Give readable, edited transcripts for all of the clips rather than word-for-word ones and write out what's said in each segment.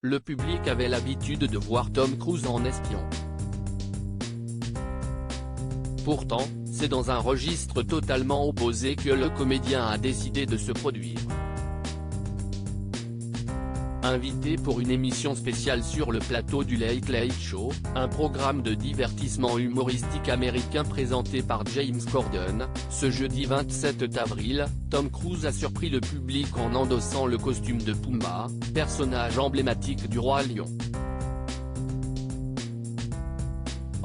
le public avait l'habitude de voir Tom Cruise en espion. Pourtant, c'est dans un registre totalement opposé que le comédien a décidé de se produire. Invité pour une émission spéciale sur le plateau du Late Late Show, un programme de divertissement humoristique américain présenté par James Corden, ce jeudi 27 avril, Tom Cruise a surpris le public en endossant le costume de Pumba, personnage emblématique du Roi Lion.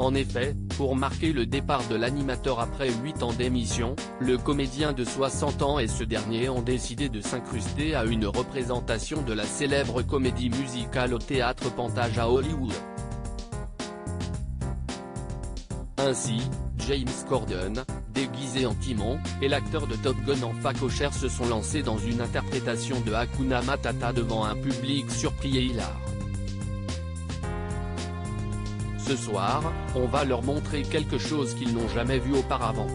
En effet, pour marquer le départ de l'animateur après 8 ans d'émission, le comédien de 60 ans et ce dernier ont décidé de s'incruster à une représentation de la célèbre comédie musicale au Théâtre Pantage à Hollywood. Ainsi, James Corden, déguisé en Timon, et l'acteur de Top Gun en facochère se sont lancés dans une interprétation de Hakuna Matata devant un public surpris et hilar. Ce soir, on va leur montrer quelque chose qu'ils n'ont jamais vu auparavant.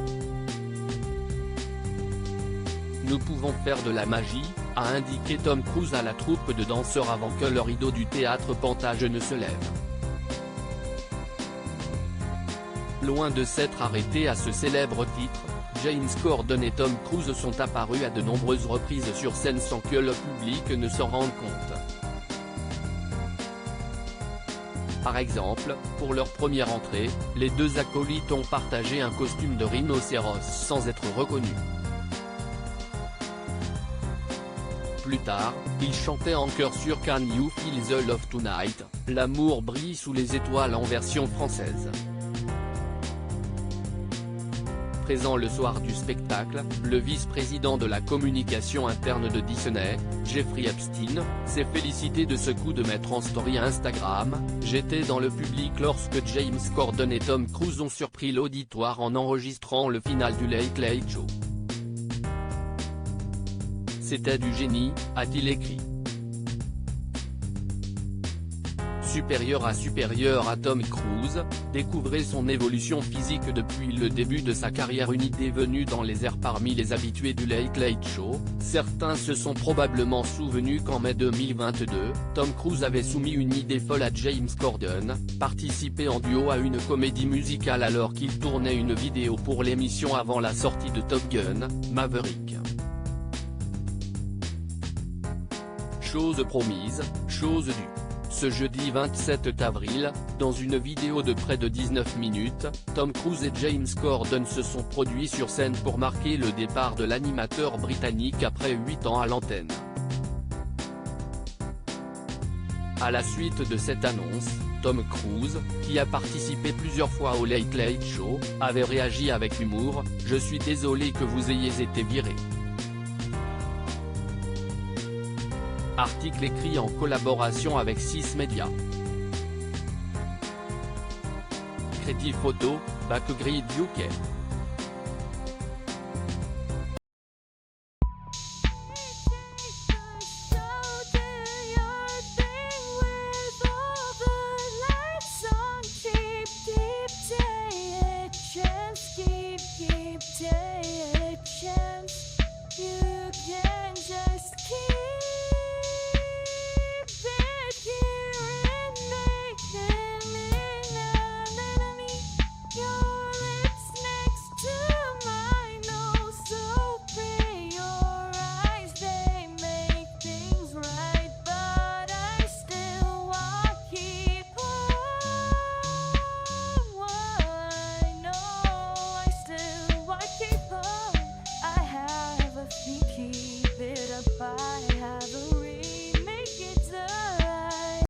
Nous pouvons faire de la magie, a indiqué Tom Cruise à la troupe de danseurs avant que le rideau du théâtre Pantage ne se lève. Loin de s'être arrêté à ce célèbre titre, James Corden et Tom Cruise sont apparus à de nombreuses reprises sur scène sans que le public ne s'en rende compte. Par exemple, pour leur première entrée, les deux acolytes ont partagé un costume de rhinocéros sans être reconnus. Plus tard, ils chantaient en chœur sur Can You Feel the Love Tonight, L'amour brille sous les étoiles en version française. Présent le soir du spectacle, le vice-président de la communication interne de Disney, Jeffrey Epstein, s'est félicité de ce coup de maître en story Instagram. J'étais dans le public lorsque James Corden et Tom Cruise ont surpris l'auditoire en enregistrant le final du Late Late Show. C'était du génie, a-t-il écrit. Supérieur à Tom Cruise, découvrez son évolution physique depuis le début de sa carrière. Une idée venue dans les airs parmi les habitués du Late Late Show. Certains se sont probablement souvenus qu'en mai 2022, Tom Cruise avait soumis une idée folle à James Corden, participer en duo à une comédie musicale alors qu'il tournait une vidéo pour l'émission avant la sortie de Top Gun, Maverick. Chose promise, chose due. Ce jeudi 27 avril, dans une vidéo de près de 19 minutes, Tom Cruise et James Corden se sont produits sur scène pour marquer le départ de l'animateur britannique après 8 ans à l'antenne. À la suite de cette annonce, Tom Cruise, qui a participé plusieurs fois au Late Late Show, avait réagi avec humour : « Je suis désolé que vous ayez été viré. » Article écrit en collaboration avec 6 Médias. Crédit photo, Backgrid UK.